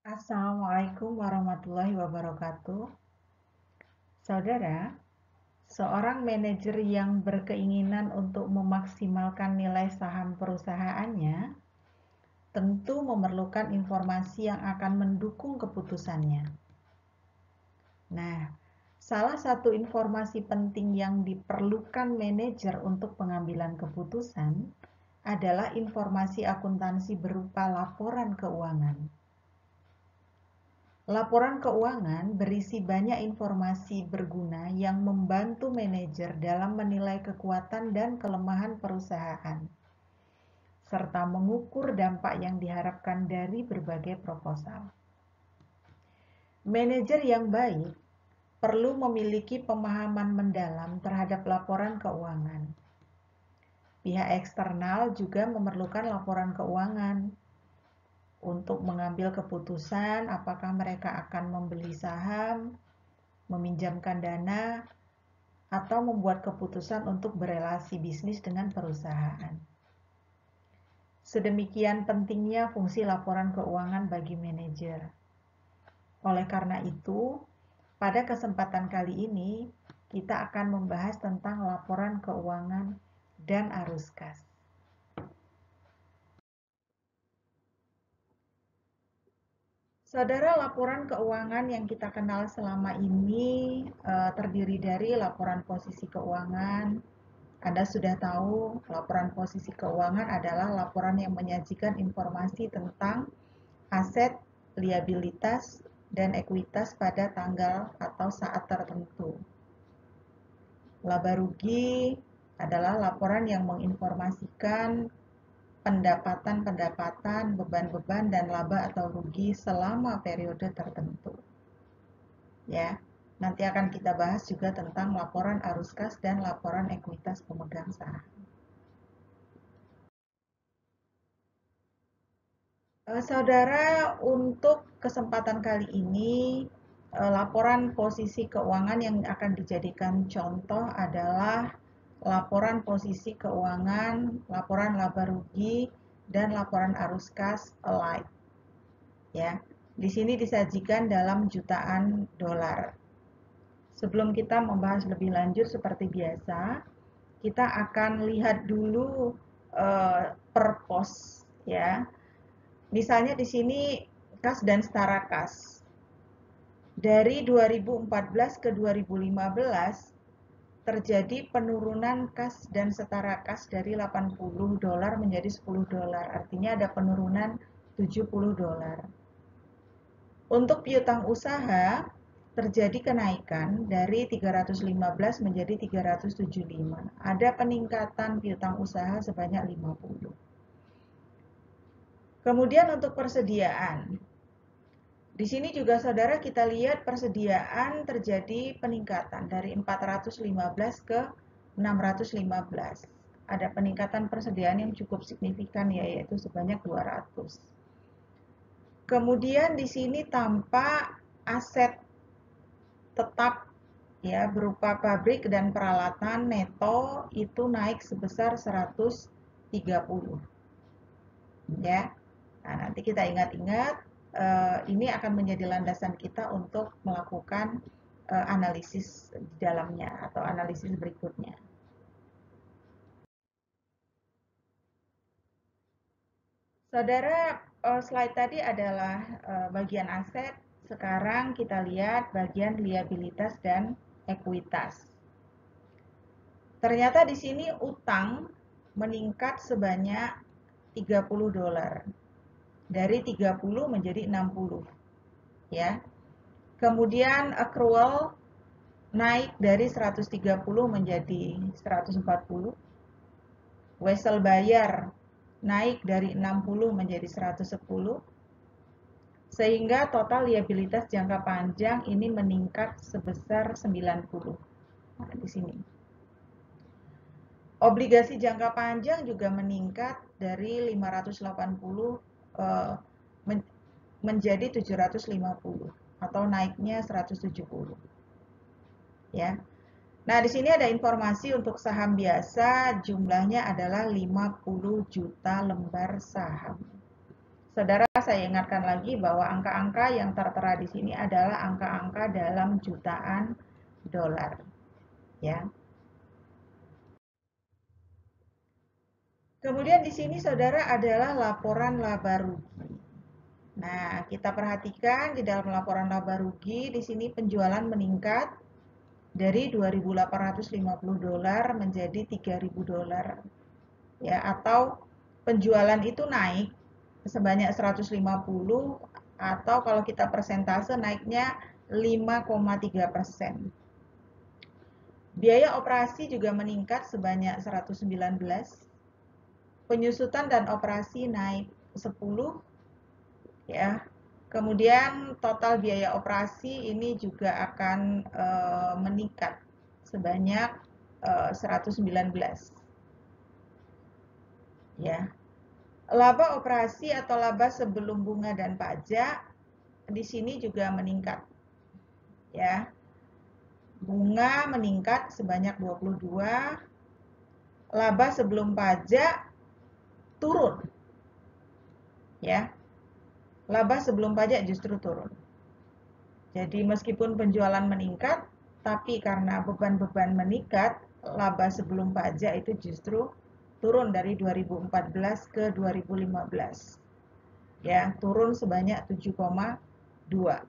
Assalamualaikum warahmatullahi wabarakatuh. Saudara, seorang manajer yang berkeinginan untuk memaksimalkan nilai saham perusahaannya tentu memerlukan informasi yang akan mendukung keputusannya. Nah, salah satu informasi penting yang diperlukan manajer untuk pengambilan keputusan adalah informasi akuntansi berupa laporan keuangan. Laporan keuangan berisi banyak informasi berguna yang membantu manajer dalam menilai kekuatan dan kelemahan perusahaan, serta mengukur dampak yang diharapkan dari berbagai proposal. Manajer yang baik perlu memiliki pemahaman mendalam terhadap laporan keuangan. Pihak eksternal juga memerlukan laporan keuangan untuk mengambil keputusan apakah mereka akan membeli saham, meminjamkan dana, atau membuat keputusan untuk berelasi bisnis dengan perusahaan. Sedemikian pentingnya fungsi laporan keuangan bagi manajer. Oleh karena itu, pada kesempatan kali ini, kita akan membahas tentang laporan keuangan dan arus kas. Saudara, laporan keuangan yang kita kenal selama ini terdiri dari laporan posisi keuangan. Anda sudah tahu, laporan posisi keuangan adalah laporan yang menyajikan informasi tentang aset, liabilitas, dan ekuitas pada tanggal atau saat tertentu. Laba rugi adalah laporan yang menginformasikan pendapatan, beban-beban, dan laba atau rugi selama periode tertentu. Ya, nanti akan kita bahas juga tentang laporan arus kas dan laporan ekuitas pemegang saham. Saudara, untuk kesempatan kali ini, laporan posisi keuangan yang akan dijadikan contoh adalah laporan posisi keuangan, laporan laba rugi, dan laporan arus kas alike. Ya, di sini disajikan dalam jutaan dolar. Sebelum kita membahas lebih lanjut seperti biasa, kita akan lihat dulu per pos, ya. Misalnya di sini kas dan setara kas. Dari 2014 ke 2015 terjadi penurunan kas dan setara kas dari 80 dolar menjadi 10 dolar. Artinya ada penurunan 70 dolar. Untuk piutang usaha terjadi kenaikan dari 315 menjadi 375. Ada peningkatan piutang usaha sebanyak 50. Kemudian untuk persediaan. Di sini juga saudara kita lihat persediaan terjadi peningkatan dari 415 ke 615. Ada peningkatan persediaan yang cukup signifikan yaitu sebanyak 200. Kemudian di sini tampak aset tetap ya berupa pabrik dan peralatan neto itu naik sebesar 130. Ya. Nah, nanti kita ingat-ingat ini akan menjadi landasan kita untuk melakukan analisis di dalamnya atau analisis berikutnya. Saudara, slide tadi adalah bagian aset. Sekarang kita lihat bagian liabilitas dan ekuitas. Ternyata di sini utang meningkat sebanyak 30 dolar. Dari 30 menjadi 60. Ya. Kemudian accrual naik dari 130 menjadi 140. Wesel bayar naik dari 60 menjadi 110. Sehingga total liabilitas jangka panjang ini meningkat sebesar 90. Nah, di sini. Obligasi jangka panjang juga meningkat dari 580 menjadi 750 atau naiknya 170. Ya. Nah, di sini ada informasi untuk saham biasa, jumlahnya adalah 50 juta lembar saham. Saudara, saya ingatkan lagi bahwa angka-angka yang tertera di sini adalah angka-angka dalam jutaan dolar, ya. Kemudian di sini saudara adalah laporan laba rugi. Nah, kita perhatikan di dalam laporan laba rugi di sini penjualan meningkat dari 2.850 dolar menjadi 3.000 dolar. Ya, atau penjualan itu naik sebanyak 150 atau kalau kita persentase naiknya 5,3%. Biaya operasi juga meningkat sebanyak 119. Penyusutan dan operasi naik 10 ya. Kemudian total biaya operasi ini juga akan meningkat sebanyak 119 ya. Laba operasi atau laba sebelum bunga dan pajak di sini juga meningkat ya. Bunga meningkat sebanyak 22, laba sebelum pajak turun ya. Laba sebelum pajak justru turun. Jadi meskipun penjualan meningkat, tapi karena beban-beban meningkat, laba sebelum pajak itu justru turun dari 2014 ke 2015. Ya, turun sebanyak 7,2.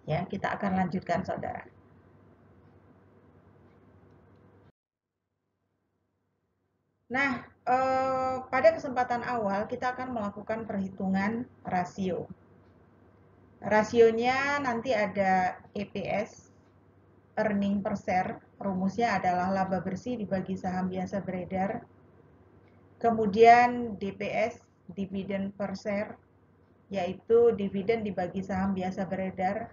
Ya, kita akan lanjutkan saudara. Nah, pada kesempatan awal kita akan melakukan perhitungan rasio. Rasionya nanti ada EPS, earning per share, rumusnya adalah laba bersih dibagi saham biasa beredar. Kemudian DPS, dividen per share, yaitu dividen dibagi saham biasa beredar.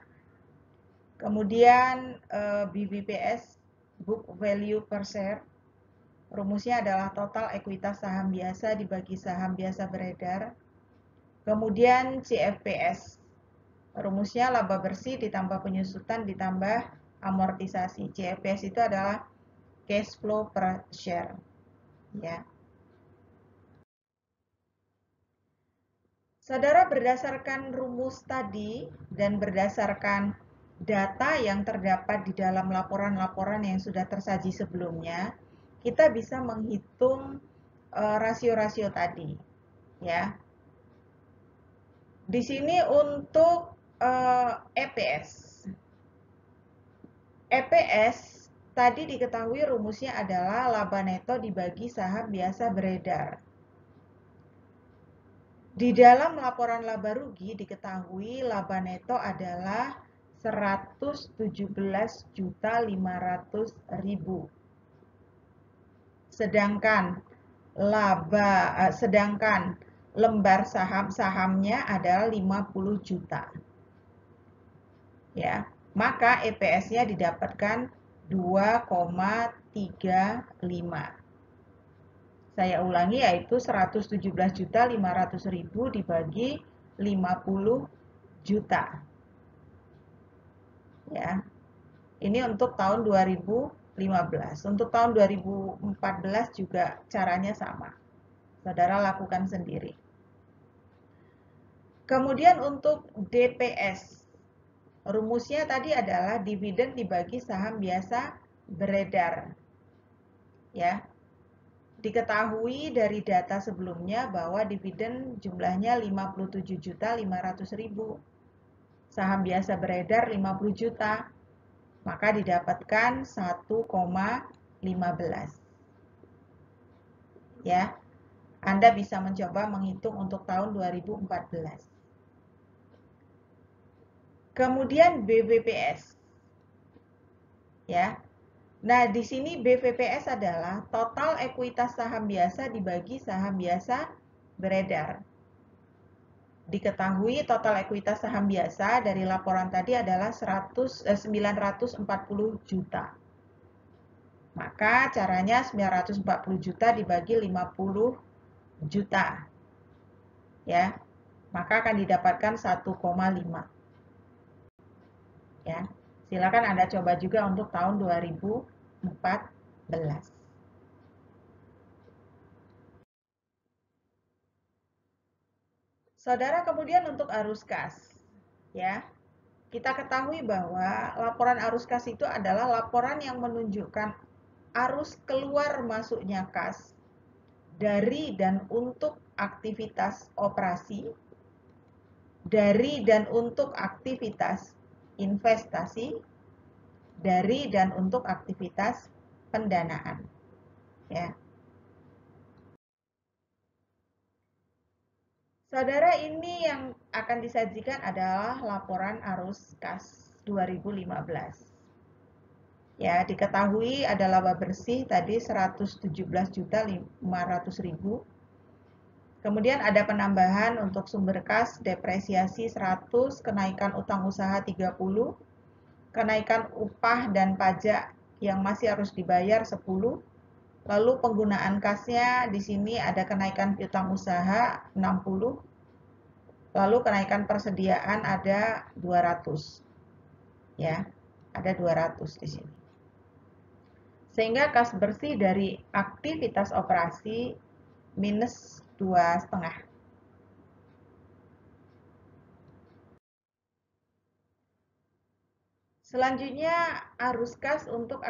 Kemudian BVPS, book value per share, rumusnya adalah total ekuitas saham biasa dibagi saham biasa beredar. Kemudian CFPS, rumusnya laba bersih ditambah penyusutan ditambah amortisasi. CFPS itu adalah cash flow per share, ya. Saudara, berdasarkan rumus tadi dan berdasarkan data yang terdapat di dalam laporan-laporan yang sudah tersaji sebelumnya, kita bisa menghitung rasio-rasio tadi, ya. Di sini untuk EPS. EPS tadi diketahui rumusnya adalah laba neto dibagi saham biasa beredar. Di dalam laporan laba rugi diketahui laba neto adalah 117.500.000. Sedangkan lembar saham-sahamnya adalah 50 juta. Ya, maka EPS-nya didapatkan 2,35. Saya ulangi, yaitu 117.500.000 dibagi 50 juta. Ya. Ini untuk tahun 2015. Untuk tahun 2014 juga caranya sama. Saudara lakukan sendiri. Kemudian untuk DPS, rumusnya tadi adalah dividen dibagi saham biasa beredar. Ya. Diketahui dari data sebelumnya bahwa dividen jumlahnya 57.500.000. Saham biasa beredar 50 juta. Maka didapatkan 1,15. Ya. Anda bisa mencoba menghitung untuk tahun 2014. Kemudian BVPS. Ya. Nah, di sini BVPS adalah total ekuitas saham biasa dibagi saham biasa beredar. Diketahui total ekuitas saham biasa dari laporan tadi adalah 940 juta. Maka caranya 940 juta dibagi 50 juta. Ya. Maka akan didapatkan 1,5. Ya. Silakan Anda coba juga untuk tahun 2014. Saudara, kemudian untuk arus kas, ya. Kita ketahui bahwa laporan arus kas itu adalah laporan yang menunjukkan arus keluar masuknya kas dari dan untuk aktivitas operasi, dari dan untuk aktivitas investasi, dari dan untuk aktivitas pendanaan. Ya. Saudara, ini yang akan disajikan adalah laporan arus kas 2015. Ya, diketahui ada laba bersih tadi 117.500.000. Kemudian ada penambahan untuk sumber kas, depresiasi 100, kenaikan utang usaha 30, kenaikan upah dan pajak yang masih harus dibayar 10. Lalu penggunaan kasnya di sini ada kenaikan piutang usaha 60. Lalu kenaikan persediaan ada 200. Ya, ada 200 di sini. Sehingga kas bersih dari aktivitas operasi minus 2,5. Selanjutnya arus kas untuk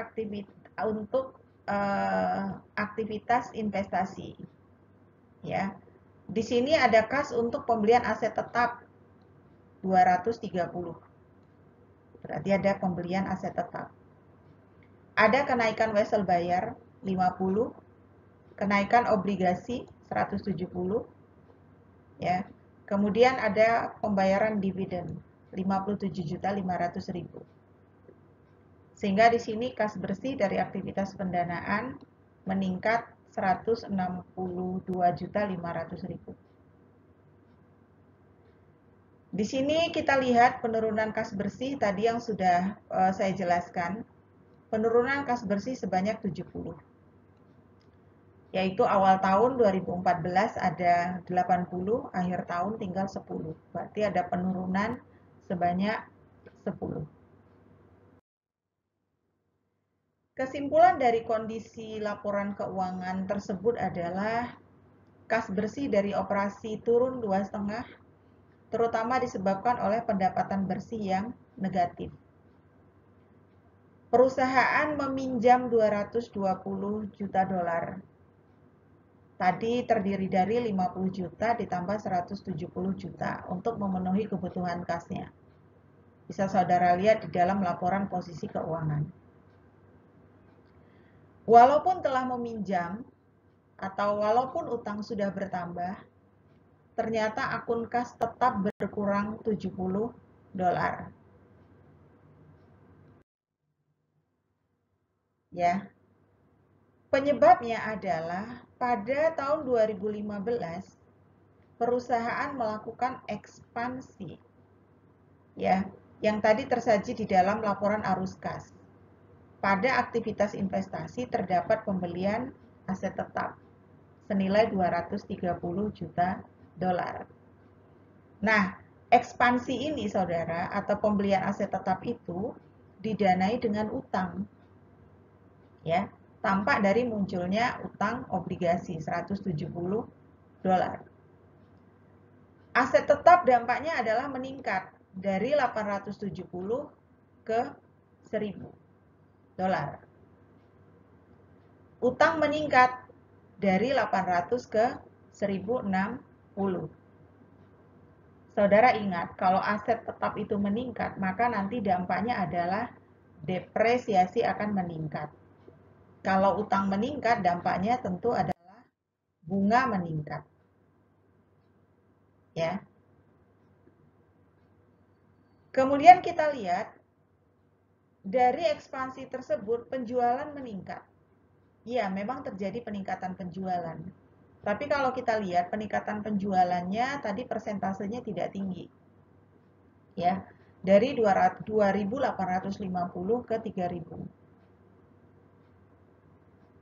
aktivitas investasi. Ya. Di sini ada kas untuk pembelian aset tetap 230. Berarti ada pembelian aset tetap. Ada kenaikan wesel bayar 50, kenaikan obligasi 170, ya. Kemudian ada pembayaran dividen 57.500.000. Sehingga di sini kas bersih dari aktivitas pendanaan meningkat 162.500.000. Di sini kita lihat penurunan kas bersih tadi yang sudah saya jelaskan. Penurunan kas bersih sebanyak 70. Yaitu awal tahun 2014 ada 80, akhir tahun tinggal 10. Berarti ada penurunan sebanyak 10. Kesimpulan dari kondisi laporan keuangan tersebut adalah kas bersih dari operasi turun 2,5, terutama disebabkan oleh pendapatan bersih yang negatif. Perusahaan meminjam 220 juta dolar. Tadi terdiri dari 50 juta ditambah 170 juta untuk memenuhi kebutuhan kasnya. Bisa saudara lihat di dalam laporan posisi keuangan. Walaupun telah meminjam atau walaupun utang sudah bertambah, ternyata akun kas tetap berkurang 70 dolar. Ya. Penyebabnya adalah pada tahun 2015 perusahaan melakukan ekspansi. Ya, yang tadi tersaji di dalam laporan arus kas. Pada aktivitas investasi terdapat pembelian aset tetap senilai 230 juta dolar. Nah, ekspansi ini saudara atau pembelian aset tetap itu didanai dengan utang. Ya, tampak dari munculnya utang obligasi 170 dolar. Aset tetap dampaknya adalah meningkat dari 870 ke 1000 dolar. Utang meningkat dari 800 ke 1060. Saudara ingat, kalau aset tetap itu meningkat, maka nanti dampaknya adalah depresiasi akan meningkat. Kalau utang meningkat, dampaknya tentu adalah bunga meningkat. Ya. Kemudian kita lihat dari ekspansi tersebut penjualan meningkat. Ya, memang terjadi peningkatan penjualan. Tapi kalau kita lihat peningkatan penjualannya tadi persentasenya tidak tinggi. Ya, dari 2.850 ke 3.000.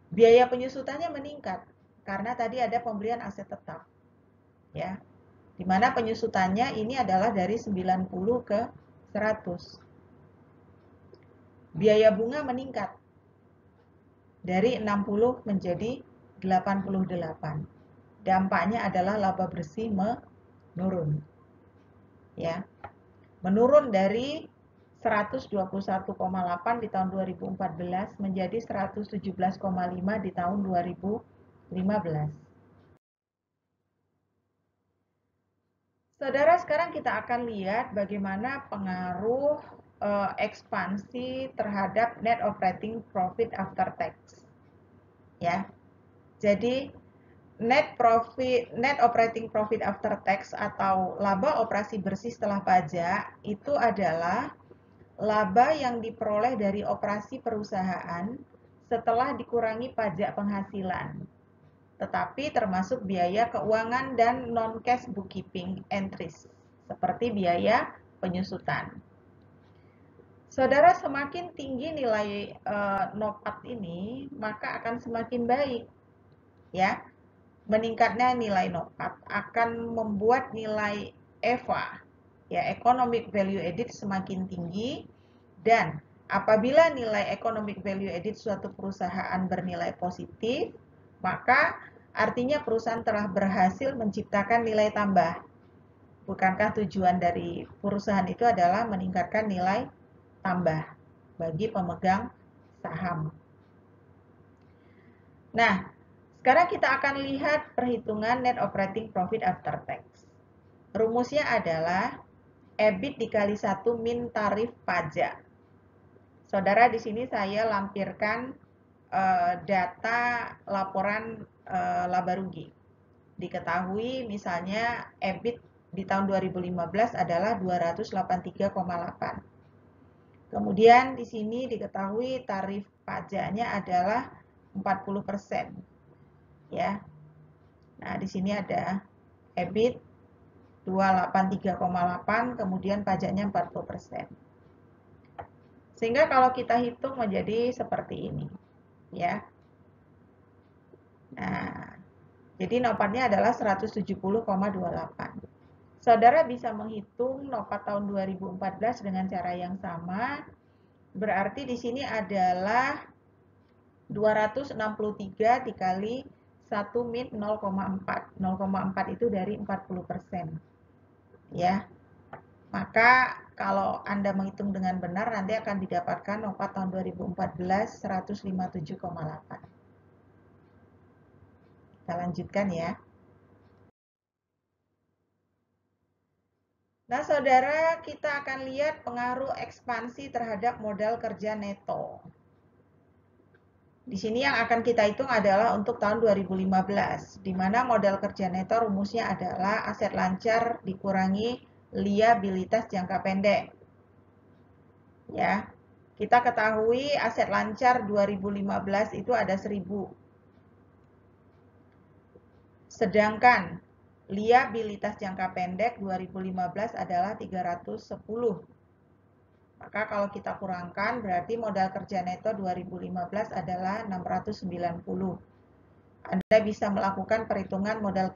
Biaya penyusutannya meningkat karena tadi ada pembelian aset tetap. Ya. Di mana penyusutannya ini adalah dari 90 ke 100. Biaya bunga meningkat dari 60 menjadi 88. Dampaknya adalah laba bersih Menurun. Ya. Menurun dari 121,8 di tahun 2014 menjadi 117,5 di tahun 2015. Saudara, sekarang kita akan lihat bagaimana pengaruh ekspansi terhadap net operating profit after tax. Ya. Jadi net operating profit after tax atau laba operasi bersih setelah pajak itu adalah laba yang diperoleh dari operasi perusahaan setelah dikurangi pajak penghasilan, tetapi termasuk biaya keuangan dan non-cash bookkeeping entries, seperti biaya penyusutan. Saudara, semakin tinggi nilai NOPAT ini, maka akan semakin baik. Ya, meningkatnya nilai NOPAT akan membuat nilai EVA, ya, Economic Value Added, semakin tinggi. Dan apabila nilai economic value added suatu perusahaan bernilai positif, maka artinya perusahaan telah berhasil menciptakan nilai tambah. Bukankah tujuan dari perusahaan itu adalah meningkatkan nilai tambah bagi pemegang saham? Nah, sekarang kita akan lihat perhitungan net operating profit after tax. Rumusnya adalah EBIT dikali 1 min tarif pajak. Saudara, di sini saya lampirkan data laporan laba rugi. Diketahui misalnya EBIT di tahun 2015 adalah 283,8. Kemudian di sini diketahui tarif pajaknya adalah 40%. Ya. Nah, di sini ada EBIT 283,8, kemudian pajaknya 40%. Sehingga kalau kita hitung menjadi seperti ini, ya. Nah, jadi NOPAT-nya adalah 170,28. Saudara bisa menghitung NOPAT tahun 2014 dengan cara yang sama. Berarti di sini adalah 263 dikali 1 min 0,4. 0,4 itu dari 40%. Ya. Maka kalau Anda menghitung dengan benar, nanti akan didapatkan NOPAT tahun 2014 157,8. Kita lanjutkan ya. Nah, saudara, kita akan lihat pengaruh ekspansi terhadap modal kerja neto. Di sini yang akan kita hitung adalah untuk tahun 2015, di mana modal kerja neto rumusnya adalah aset lancar dikurangi liabilitas jangka pendek. Ya, kita ketahui aset lancar 2015 itu ada 1000. Sedangkan liabilitas jangka pendek 2015 adalah 310. Maka kalau kita kurangkan berarti modal kerja neto 2015 adalah 690. Anda bisa melakukan perhitungan modal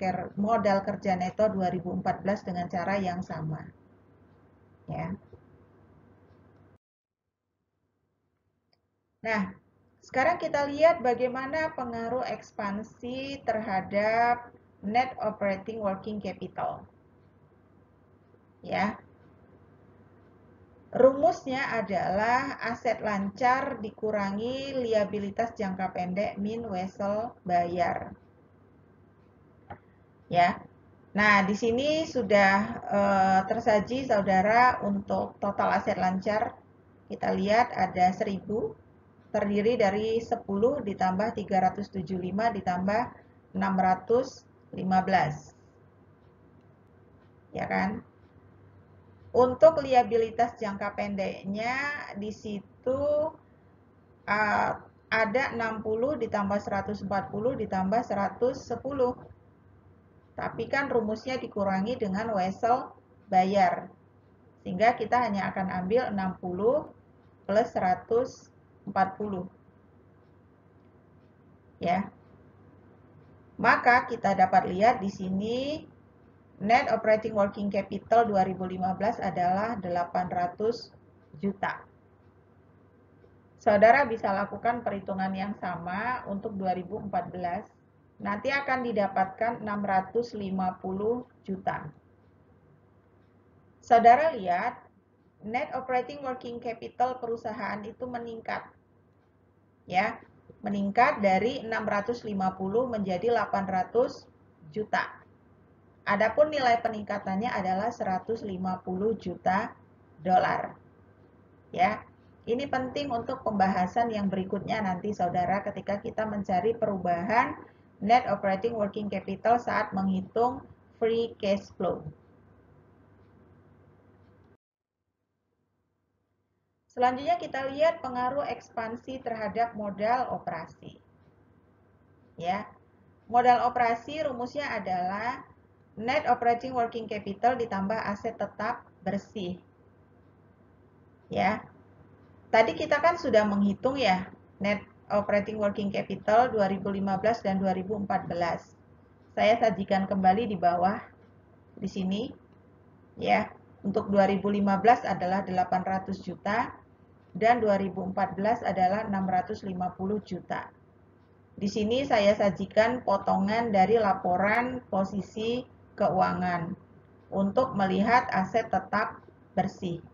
kerja neto 2014 dengan cara yang sama. Ya. Nah, sekarang kita lihat bagaimana pengaruh ekspansi terhadap net operating working capital. Ya. Rumusnya adalah aset lancar dikurangi liabilitas jangka pendek min wesel bayar. Ya. Nah, di sini sudah tersaji saudara untuk total aset lancar. Kita lihat ada 1000, terdiri dari 10 ditambah 375 ditambah 615. Ya kan? Untuk liabilitas jangka pendeknya di situ ada 60 ditambah 140 ditambah 110. Tapi kan rumusnya dikurangi dengan wesel bayar. Sehingga kita hanya akan ambil 60 plus 140. Ya. Maka kita dapat lihat di sini net operating working capital 2015 adalah 800 juta. Saudara bisa lakukan perhitungan yang sama untuk 2014. Nanti akan didapatkan 650 juta. Saudara lihat, net operating working capital perusahaan itu meningkat. Ya, meningkat dari 650 menjadi 800 juta. Adapun nilai peningkatannya adalah 150 juta dolar. Ya. Ini penting untuk pembahasan yang berikutnya nanti saudara ketika kita mencari perubahan net operating working capital saat menghitung free cash flow. Selanjutnya kita lihat pengaruh ekspansi terhadap modal operasi. Ya. Modal operasi rumusnya adalah net operating working capital ditambah aset tetap bersih. Ya. Tadi kita kan sudah menghitung ya net operating working capital 2015 dan 2014. Saya sajikan kembali di bawah di sini ya. Untuk 2015 adalah 800 juta dan 2014 adalah 650 juta. Di sini saya sajikan potongan dari laporan posisi keuangan untuk melihat aset tetap bersih.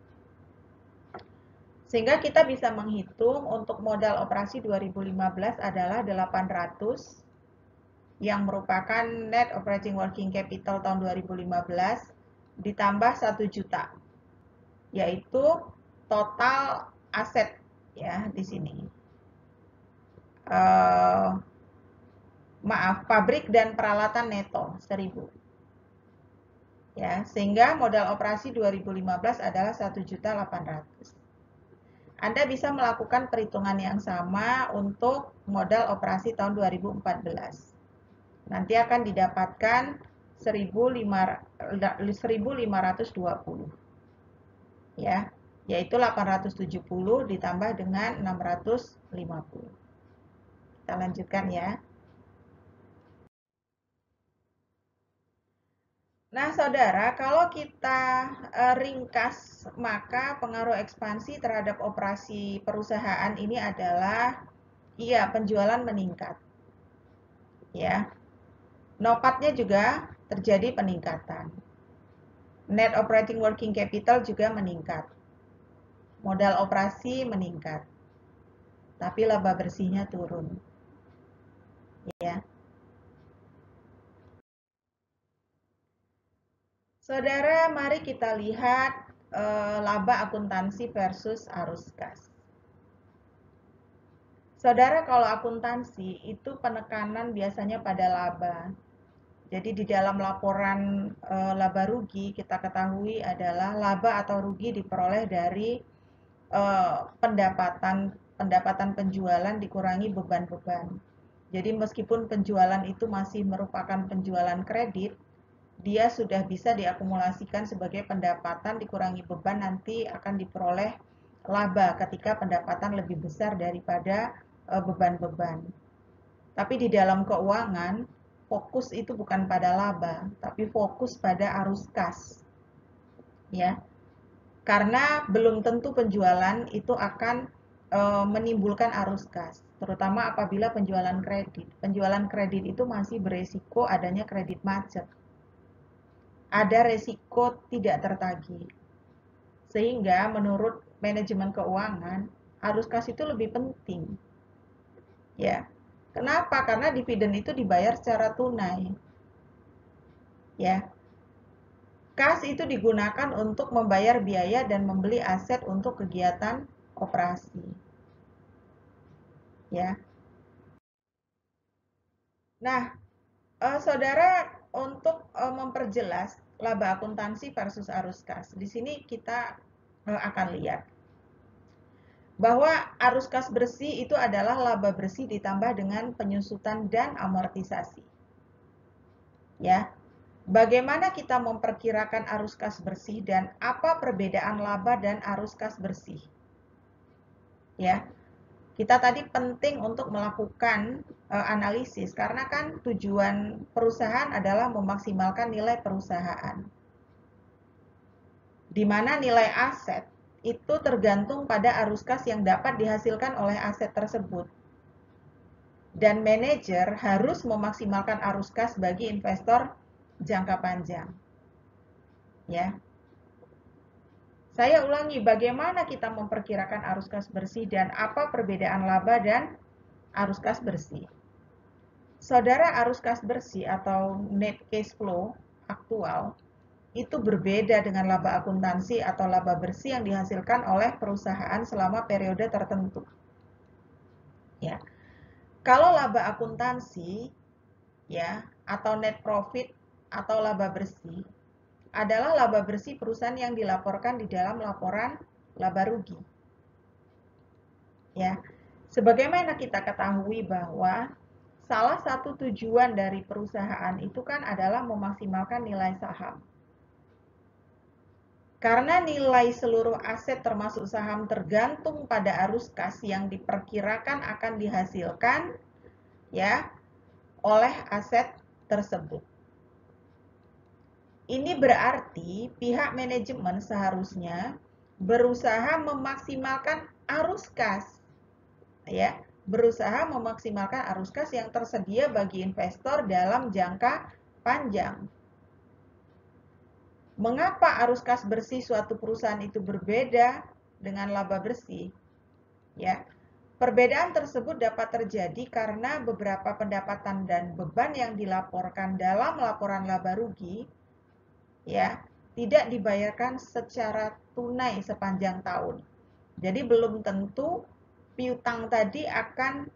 Sehingga kita bisa menghitung untuk modal operasi 2015 adalah 800 yang merupakan net operating working capital tahun 2015 ditambah 1 juta. Yaitu total aset ya di sini. Pabrik dan peralatan neto 1000. Ya, sehingga modal operasi 2015 adalah 1.800.000. Anda bisa melakukan perhitungan yang sama untuk modal operasi tahun 2014. Nanti akan didapatkan 1.520. Ya, yaitu 870 ditambah dengan 650. Kita lanjutkan ya. Nah, saudara, kalau kita ringkas, maka pengaruh ekspansi terhadap operasi perusahaan ini adalah, iya, penjualan meningkat. Ya, NOPAT-nya juga terjadi peningkatan. Net operating working capital juga meningkat. Modal operasi meningkat. Tapi laba bersihnya turun. Ya. Saudara, mari kita lihat laba akuntansi versus arus kas. Saudara, kalau akuntansi itu penekanan biasanya pada laba. Jadi di dalam laporan laba rugi kita ketahui adalah laba atau rugi diperoleh dari pendapatan penjualan dikurangi beban-beban. Jadi meskipun penjualan itu masih merupakan penjualan kredit, dia sudah bisa diakumulasikan sebagai pendapatan dikurangi beban, nanti akan diperoleh laba ketika pendapatan lebih besar daripada beban-beban. Tapi di dalam keuangan, fokus itu bukan pada laba, tapi fokus pada arus kas. Ya. Karena belum tentu penjualan itu akan menimbulkan arus kas, terutama apabila penjualan kredit. Penjualan kredit itu masih beresiko adanya kredit macet. Ada resiko tidak tertagih. Sehingga menurut manajemen keuangan, arus kas itu lebih penting. Ya. Kenapa? Karena dividen itu dibayar secara tunai. Ya. Kas itu digunakan untuk membayar biaya dan membeli aset untuk kegiatan operasi. Ya. Nah, saudara, untuk memperjelas laba akuntansi versus arus kas, di sini kita akan lihat bahwa arus kas bersih itu adalah laba bersih ditambah dengan penyusutan dan amortisasi. Ya. Bagaimana kita memperkirakan arus kas bersih dan apa perbedaan laba dan arus kas bersih? Ya. Kita tadi penting untuk melakukan analisis karena kan tujuan perusahaan adalah memaksimalkan nilai perusahaan. Di mana nilai aset itu tergantung pada arus kas yang dapat dihasilkan oleh aset tersebut. Dan manajer harus memaksimalkan arus kas bagi investor jangka panjang. Ya. Saya ulangi, bagaimana kita memperkirakan arus kas bersih dan apa perbedaan laba dan arus kas bersih. Saudara, arus kas bersih atau net cash flow aktual itu berbeda dengan laba akuntansi atau laba bersih yang dihasilkan oleh perusahaan selama periode tertentu. Ya. Kalau laba akuntansi ya atau net profit atau laba bersih adalah laba bersih perusahaan yang dilaporkan di dalam laporan laba rugi. Ya. Sebagaimana kita ketahui bahwa salah satu tujuan dari perusahaan itu kan adalah memaksimalkan nilai saham. Karena nilai seluruh aset termasuk saham tergantung pada arus kas yang diperkirakan akan dihasilkan ya oleh aset tersebut. Ini berarti pihak manajemen seharusnya berusaha memaksimalkan arus kas ya, berusaha memaksimalkan arus kas yang tersedia bagi investor dalam jangka panjang. Mengapa arus kas bersih suatu perusahaan itu berbeda dengan laba bersih? Ya, perbedaan tersebut dapat terjadi karena beberapa pendapatan dan beban yang dilaporkan dalam laporan laba rugi ya, tidak dibayarkan secara tunai sepanjang tahun. Jadi belum tentu piutang tadi akan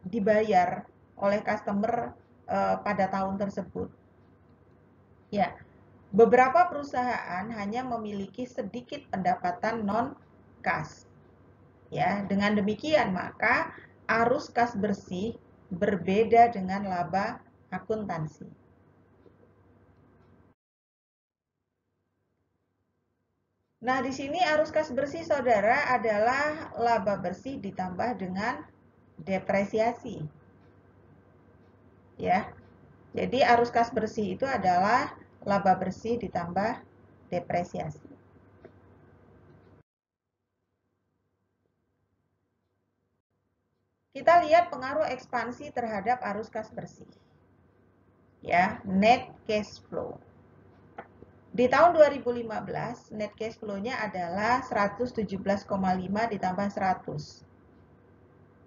dibayar oleh customer pada tahun tersebut. Ya, beberapa perusahaan hanya memiliki sedikit pendapatan non-kas. Ya, dengan demikian maka arus kas bersih berbeda dengan laba akuntansi. Nah, di sini arus kas bersih saudara adalah laba bersih ditambah dengan depresiasi. Ya. Jadi arus kas bersih itu adalah laba bersih ditambah depresiasi. Kita lihat pengaruh ekspansi terhadap arus kas bersih. Ya, net cash flow. Di tahun 2015, net cash flow-nya adalah 117,5 ditambah 100.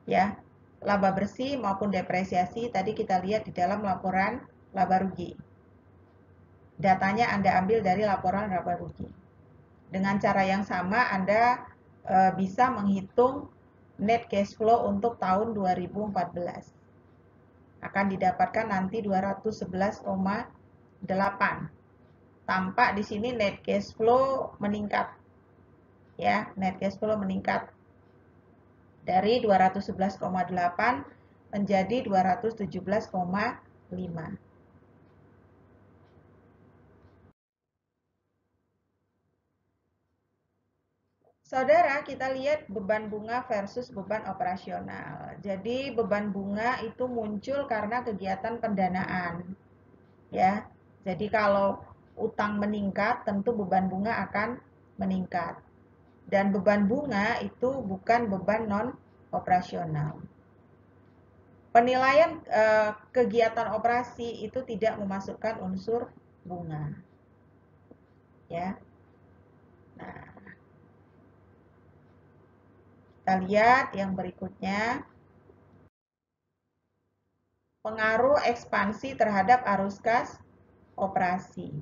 Ya, laba bersih maupun depresiasi tadi kita lihat di dalam laporan laba rugi. Datanya Anda ambil dari laporan laba rugi. Dengan cara yang sama Anda bisa menghitung net cash flow untuk tahun 2014. Akan didapatkan nanti 211,8. Tampak di sini net cash flow meningkat. Ya, net cash flow meningkat dari 211,8 menjadi 217,5. Saudara, kita lihat beban bunga versus beban operasional. Jadi beban bunga itu muncul karena kegiatan pendanaan. Ya. Jadi kalau utang meningkat, tentu beban bunga akan meningkat. Dan beban bunga itu bukan beban non operasional. Penilaian kegiatan operasi itu tidak memasukkan unsur bunga. Ya. Nah, kita lihat yang berikutnya. Pengaruh ekspansi terhadap arus kas operasi.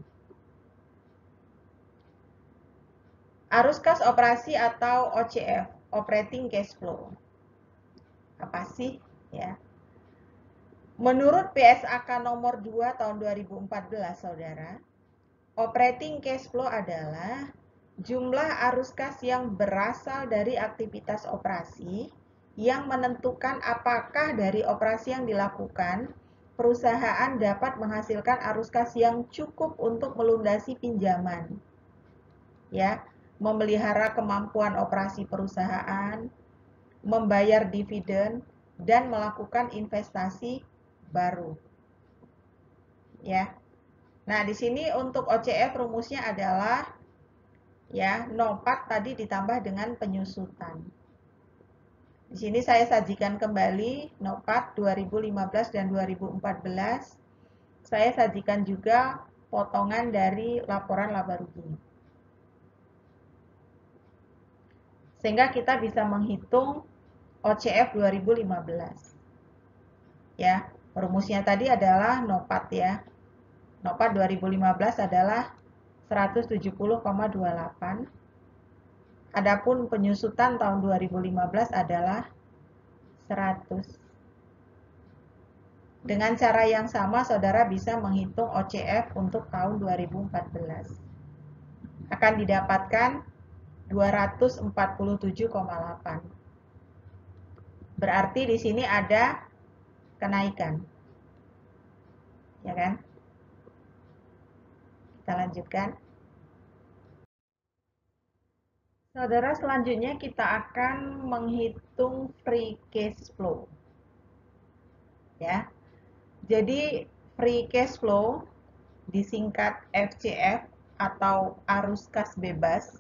Arus kas operasi atau OCF, operating cash flow. Apa sih? Ya. Menurut PSAK nomor 2 tahun 2014, Saudara, operating cash flow adalah jumlah arus kas yang berasal dari aktivitas operasi yang menentukan apakah dari operasi yang dilakukan perusahaan dapat menghasilkan arus kas yang cukup untuk melunasi pinjaman. Ya, memelihara kemampuan operasi perusahaan, membayar dividen dan melakukan investasi baru. Ya. Nah, di sini untuk OCF rumusnya adalah ya, NOPAT tadi ditambah dengan penyusutan. Di sini saya sajikan kembali NOPAT 2015 dan 2014. Saya sajikan juga potongan dari laporan laba rugi. Sehingga kita bisa menghitung OCF 2015. Ya, rumusnya tadi adalah NOPAT ya. NOPAT 2015 adalah 170,28. Adapun penyusutan tahun 2015 adalah 100. Dengan cara yang sama, saudara bisa menghitung OCF untuk tahun 2014. Akan didapatkan 247,8. Berarti di sini ada kenaikan. Ya kan? Kita lanjutkan. Saudara, selanjutnya kita akan menghitung free cash flow. Ya. Jadi free cash flow disingkat FCF atau arus kas bebas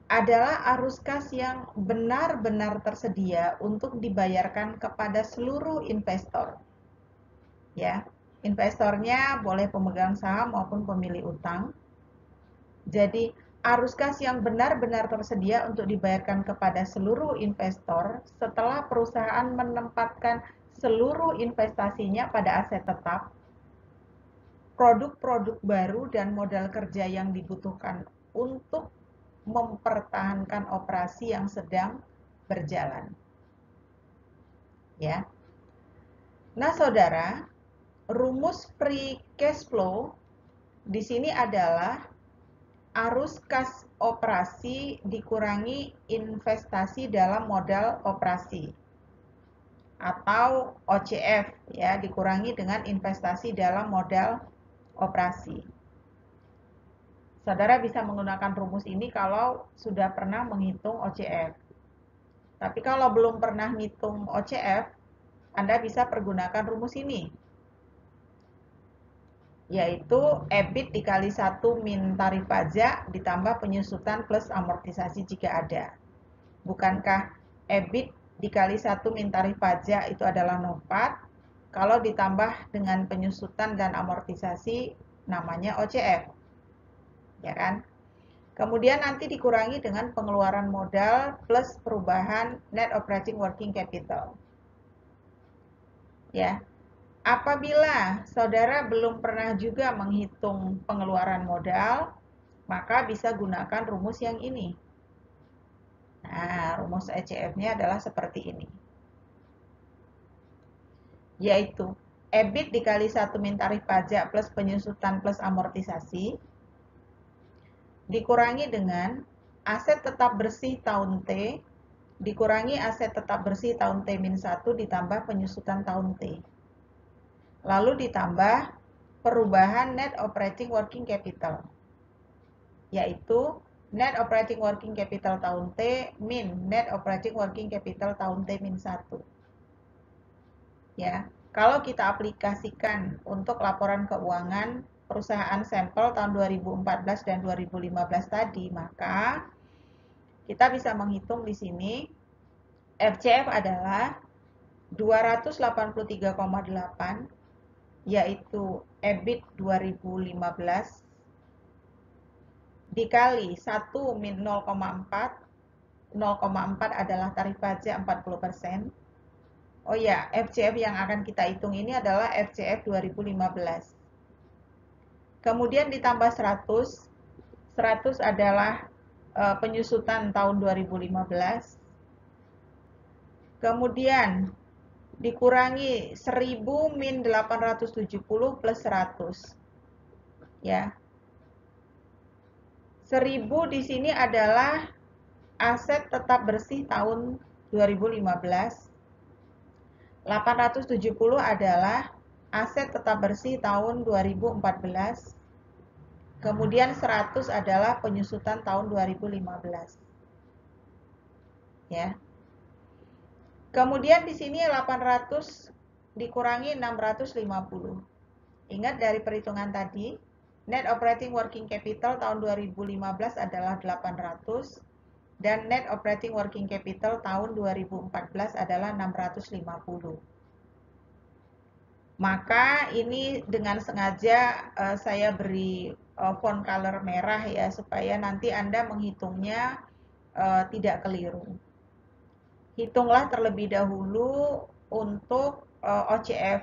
adalah arus kas yang benar-benar tersedia untuk dibayarkan kepada seluruh investor. Ya, investornya boleh pemegang saham maupun pemilik utang. Jadi arus kas yang benar-benar tersedia untuk dibayarkan kepada seluruh investor setelah perusahaan menempatkan seluruh investasinya pada aset tetap, produk-produk baru dan modal kerja yang dibutuhkan untuk mempertahankan operasi yang sedang berjalan. Ya. Nah, saudara, rumus free cash flow di sini adalah arus kas operasi dikurangi investasi dalam modal operasi atau OCF ya, dikurangi dengan investasi dalam modal operasi. Saudara bisa menggunakan rumus ini kalau sudah pernah menghitung OCF. Tapi kalau belum pernah menghitung OCF, Anda bisa pergunakan rumus ini, yaitu EBIT dikali 1 min tarif pajak ditambah penyusutan plus amortisasi jika ada. Bukankah EBIT dikali 1 min tarif pajak itu adalah NOPAT? Kalau ditambah dengan penyusutan dan amortisasi namanya OCF. Ya kan? Kemudian nanti dikurangi dengan pengeluaran modal plus perubahan net operating working capital. Ya. Apabila saudara belum pernah juga menghitung pengeluaran modal, maka bisa gunakan rumus yang ini. Nah, rumus ECF-nya adalah seperti ini. Yaitu EBIT dikali 1 min tarif pajak plus penyusutan plus amortisasi dikurangi dengan aset tetap bersih tahun T dikurangi aset tetap bersih tahun T-1 ditambah penyusutan tahun T. Lalu ditambah perubahan net operating working capital, yaitu net operating working capital tahun T min net operating working capital tahun T-1. Ya, kalau kita aplikasikan untuk laporan keuangan perusahaan sampel tahun 2014 dan 2015 tadi, maka kita bisa menghitung di sini FCF adalah 283,8, yaitu EBIT 2015 dikali 1 min 0,4. 0,4 adalah tarif pajak 40%. Oh ya, FCF yang akan kita hitung ini adalah FCF 2015. Kemudian ditambah 100. 100 adalah penyusutan tahun 2015. Kemudian dikurangi 1000 min 870 plus 100. Ya. 1000 di sini adalah aset tetap bersih tahun 2015. 870 adalah aset tetap bersih tahun 2014. Kemudian 100 adalah penyusutan tahun 2015. Ya. Kemudian di sini 800 dikurangi 650. Ingat dari perhitungan tadi, net operating working capital tahun 2015 adalah 800 dan net operating working capital tahun 2014 adalah 650. Maka ini dengan sengaja saya beri font color merah ya, supaya nanti Anda menghitungnya tidak keliru. Hitunglah terlebih dahulu untuk OCF.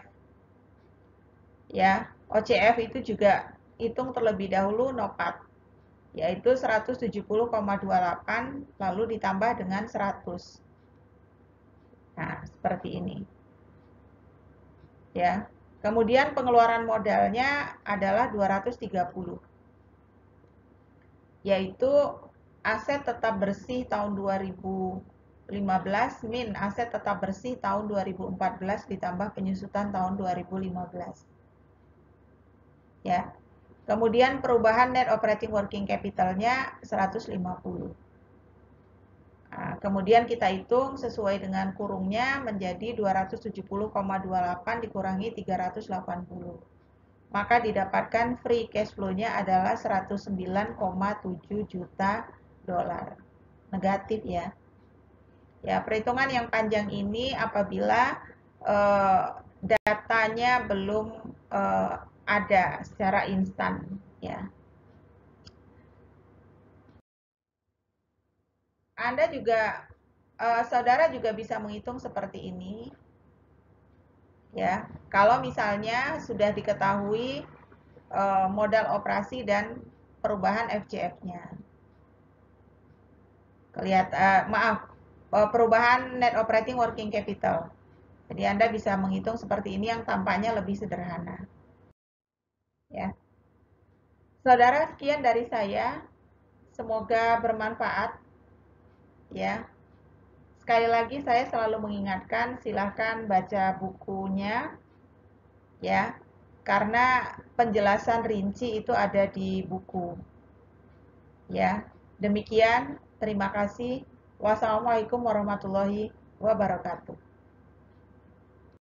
Ya, OCF itu juga hitung terlebih dahulu NOPAT, yaitu 170,28 lalu ditambah dengan 100. Nah, seperti ini. Ya. Kemudian pengeluaran modalnya adalah 230. Yaitu aset tetap bersih tahun 2015 min aset tetap bersih tahun 2014 ditambah penyusutan tahun 2015. Ya. Kemudian perubahan net operating working capital-nya 150. Nah, kemudian kita hitung sesuai dengan kurungnya menjadi 270,28 dikurangi 380. Maka didapatkan free cash flow-nya adalah 109,7 juta dolar. Negatif ya. Ya, perhitungan yang panjang ini apabila datanya belum ada secara instan ya. Anda juga saudara juga bisa menghitung seperti ini ya. Kalau misalnya sudah diketahui modal operasi dan perubahan FCF-nya. Perubahan net operating working capital. Jadi Anda bisa menghitung seperti ini yang tampaknya lebih sederhana. Ya. Saudara, sekian dari saya. Semoga bermanfaat. Ya. Sekali lagi saya selalu mengingatkan, silahkan baca bukunya. Ya. Karena penjelasan rinci itu ada di buku. Ya. Demikian, terima kasih. Wassalamualaikum warahmatullahi wabarakatuh.